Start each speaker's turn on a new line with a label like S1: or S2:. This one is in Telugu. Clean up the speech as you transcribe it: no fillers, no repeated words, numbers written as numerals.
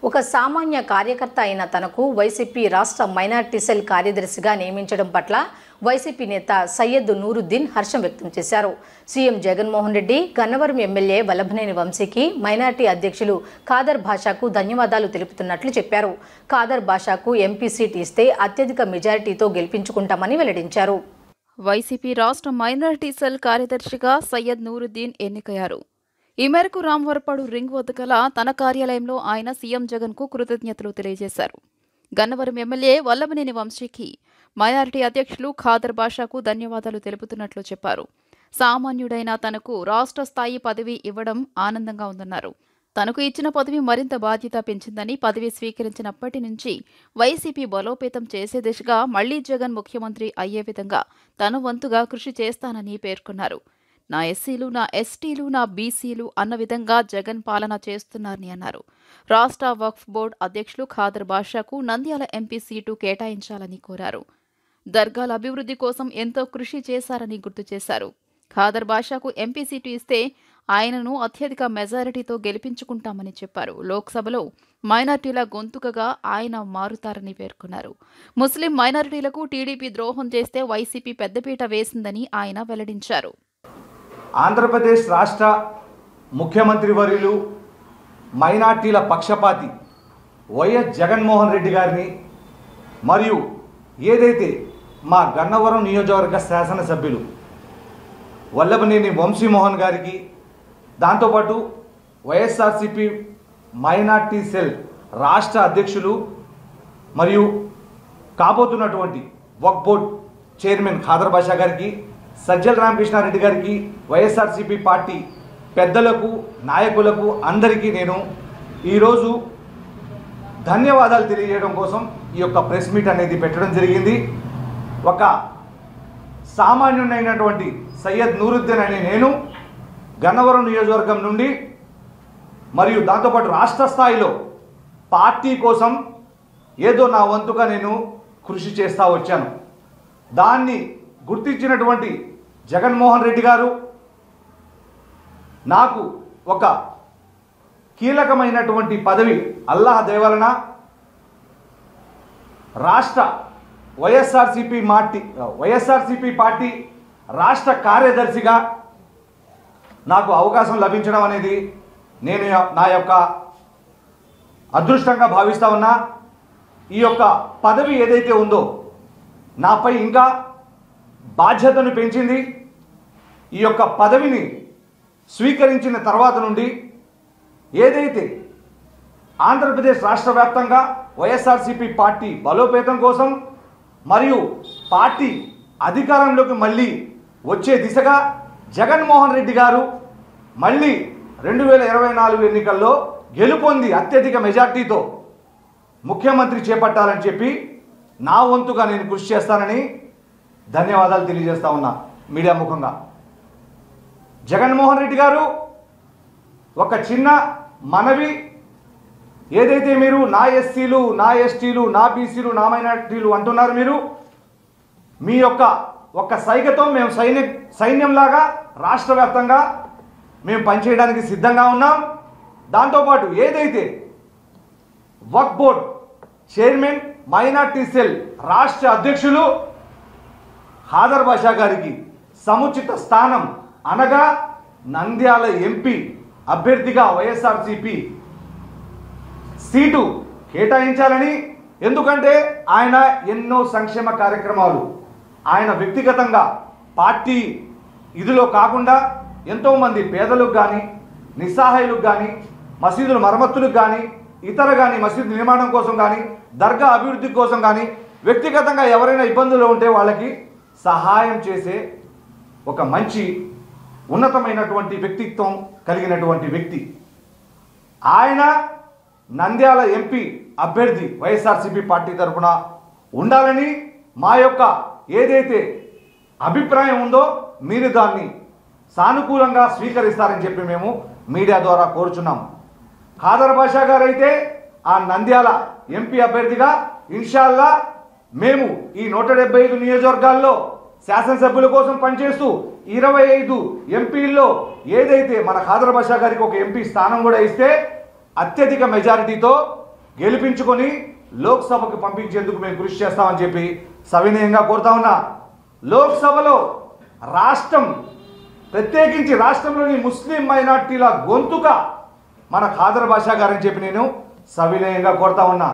S1: ఒక సామాన్య కార్యకర్త అయిన తనకు వైసీపీ రాష్ట్ర మైనార్టీ సెల్ కార్యదర్శిగా నియమించడం పట్ల వైసీపీ నేత సయ్యద్ నూరుద్దీన్ హర్షం వ్యక్తం చేశారు. సీఎం జగన్మోహన్ రెడ్డి, గన్నవరం ఎమ్మెల్యే వల్లభనేని వంశీకి మైనార్టీ అధ్యక్షులు ఖాదర్ భాషాకు ధన్యవాదాలు తెలుపుతున్నట్లు చెప్పారు. ఖాదర్ భాషాకు ఎంపీ సీట్ ఇస్తే అత్యధిక మెజారిటీతో గెలిపించుకుంటామని వెల్లడించారు.
S2: వైసీపీ రాష్ట్ర మైనార్టీ సెల్ కార్యదర్శిగా సయ్యద్ నూరుద్దీన్ ఎన్నికయ్యారు. ఈ మేరకు రామవరపాడు రింగ్ వద్ద గల తన కార్యాలయంలో ఆయన సీఎం జగన్కు కృతజ్ఞతలు తెలియజేశారు. గన్నవరం ఎమ్మెల్యే వల్లభనేని వంశీకి మైనారిటీ అధ్యక్షులు ఖాదర్ భాషాకు ధన్యవాదాలు తెలుపుతున్నట్లు చెప్పారు. సామాన్యుడైన తనకు రాష్ట్ర స్థాయి పదవి ఇవ్వడం ఆనందంగా ఉందన్నారు. తనకు ఇచ్చిన పదవి మరింత బాధ్యత పెంచిందని, పదవి స్వీకరించినప్పటి నుంచి వైసీపీ బలోపేతం చేసే దిశగా మళ్లీ జగన్ ముఖ్యమంత్రి అయ్యే విధంగా తన వంతుగా కృషి చేస్తానని పేర్కొన్నారు. నా ఎస్సీలు, నా ఎస్టీలు, నా బీసీలు అన్న విధంగా జగన్ పాలన చేస్తున్నారని అన్నారు. రాష్ట్ర వక్ఫ్ బోర్డు అధ్యక్షులు ఖాదర్ భాషాకు నంద్యాల ఎంపీ సీటు కేటాయించాలని కోరారు. దర్గాల అభివృద్ధి కోసం ఎంతో కృషి చేశారని గుర్తు చేశారు. ఖాదర్ భాషాకు ఎంపీ సీటు ఇస్తే ఆయనను అత్యధిక మెజారిటీతో గెలిపించుకుంటామని చెప్పారు. లోక్సభలో మైనార్టీల గొంతుకగా ఆయన మారుతారని పేర్కొన్నారు. ముస్లిం మైనారిటీలకు టీడీపీ ద్రోహం చేస్తే వైసీపీ పెద్దపీట వేసిందని ఆయన వెల్లడించారు.
S3: ఆంధ్రప్రదేశ్ రాష్ట్ర ముఖ్యమంత్రి వర్యులు, మైనార్టీల పక్షపాతి వైఎస్ జగన్మోహన్ రెడ్డి గారిని, మరియు ఏదైతే మా గన్నవరం నియోజకవర్గ శాసనసభ్యులు వల్లభనేని వంశీమోహన్ గారికి, దాంతోపాటు వైఎస్ఆర్సీపీ మైనార్టీ సెల్ రాష్ట్ర అధ్యక్షులు మరియు కాబోతున్నటువంటి వక్ఫ్ బోర్డ్ చైర్మన్ ఖాదర్ భాషా గారికి, సజ్జల రామకృష్ణారెడ్డి గారికి, వైఎస్ఆర్సీపీ పార్టీ పెద్దలకు, నాయకులకు అందరికీ నేను ఈరోజు ధన్యవాదాలు తెలియజేయడం కోసం ఈ యొక్క ప్రెస్ మీట్ అనేది పెట్టడం జరిగింది. ఒక సామాన్యుడైనటువంటి సయ్యద్ నూరుద్దీన్ అనే నేను గన్నవరం నియోజకవర్గం నుండి మరియు దాంతోపాటు రాష్ట్ర స్థాయిలో పార్టీ కోసం ఏదో నా వంతుగా నేను కృషి చేస్తూ వచ్చాను. దాన్ని గుర్తించినటువంటి జగన్మోహన్ రెడ్డి గారు నాకు ఒక కీలకమైనటువంటి పదవి అల్లాహ్ దయవలన రాష్ట్ర వైఎస్ఆర్సీపీ పార్టీ రాష్ట్ర కార్యదర్శిగా నాకు అవకాశం లభించడం అనేది నేను నా యొక్క అదృష్టంగా భావిస్తా ఉన్నా. ఈ యొక్క పదవి ఏదైతే ఉందో నాపై ఇంకా బాధ్యతను పెంచింది. ఈ యొక్క పదవిని స్వీకరించిన తర్వాత నుండి ఏదైతే ఆంధ్రప్రదేశ్ రాష్ట్ర వ్యాప్తంగా వైఎస్ఆర్సీపీ పార్టీ బలోపేతం కోసం మరియు పార్టీ అధికారంలోకి మళ్ళీ వచ్చే దిశగా జగన్మోహన్ రెడ్డి గారు మళ్ళీ 2024 ఎన్నికల్లో గెలుపొంది అత్యధిక మెజార్టీతో ముఖ్యమంత్రి చేపట్టాలని చెప్పి నా వంతుగా నేను కృషి చేస్తానని ధన్యవాదాలు తెలియజేస్తా ఉన్నా మీడియా ముఖంగా. జగన్మోహన్ రెడ్డి గారు ఒక చిన్న మనవి, ఏదైతే మీరు నా ఎస్సీలు, నా ఎస్టీలు, నా బీసీలు, నా మైనార్టీలు అంటున్నారు, మీరు మీ యొక్క సైగతో మేము సైన్యంలాగా రాష్ట్ర వ్యాప్తంగా మేము పనిచేయడానికి సిద్ధంగా ఉన్నాం. దాంతోపాటు ఏదైతే వక్ఫ్ బోర్డ్ చైర్మన్, మైనార్టీ సెల్ రాష్ట్ర అధ్యక్షులు ఖాదర్ భాషా గారికి సముచిత స్థానం అనగా నంద్యాల ఎంపీ అభ్యర్థిగా వైఎస్ఆర్సీపీ సీటు కేటాయించాలని, ఎందుకంటే ఆయన ఎన్నో సంక్షేమ కార్యక్రమాలు ఆయన వ్యక్తిగతంగా పార్టీ ఇదిలో కాకుండా ఎంతోమంది పేదలకు కానీ, నిస్సహాయులకు కానీ, మసీదుల మరమ్మతులకు కానీ, ఇతర కానీ మసీదు నిర్మాణం కోసం కానీ, దర్గా అభివృద్ధి కోసం కానీ, వ్యక్తిగతంగా ఎవరైనా ఇబ్బందులు ఉంటే వాళ్ళకి సహాయం చేసే ఒక మంచి ఉన్నతమైనటువంటి వ్యక్తిత్వం కలిగినటువంటి వ్యక్తి ఆయన. నంద్యాల ఎంపీ అభ్యర్థి వైఎస్ఆర్సీపీ పార్టీ తరఫున ఉండాలని మా యొక్క ఏదైతే అభిప్రాయం ఉందో మీరు దాన్ని సానుకూలంగా స్వీకరిస్తారని చెప్పి మేము మీడియా ద్వారా కోరుచున్నాం. ఖాదర్ భాషా గారు అయితే ఆ నంద్యాల ఎంపీ అభ్యర్థిగా ఇన్షాల్లా మేము ఈ 175 నియోజకవర్గాల్లో శాసనసభ్యుల కోసం పనిచేస్తూ 25 ఎంపీల్లో ఏదైతే మన ఖాదర్ భాషా గారికి ఒక ఎంపీ స్థానం కూడా ఇస్తే అత్యధిక మెజారిటీతో గెలిపించుకొని లోక్సభకు పంపించేందుకు మేము కృషి చేస్తామని చెప్పి సవినయంగా కోరుతా ఉన్నా. లోక్సభలో రాష్ట్రం, ప్రత్యేకించి రాష్ట్రంలోని ముస్లిం మైనార్టీల గొంతుక మన ఖాదర్ బాషా గారని చెప్పి నేను సవినయంగా కోరుతా ఉన్నా.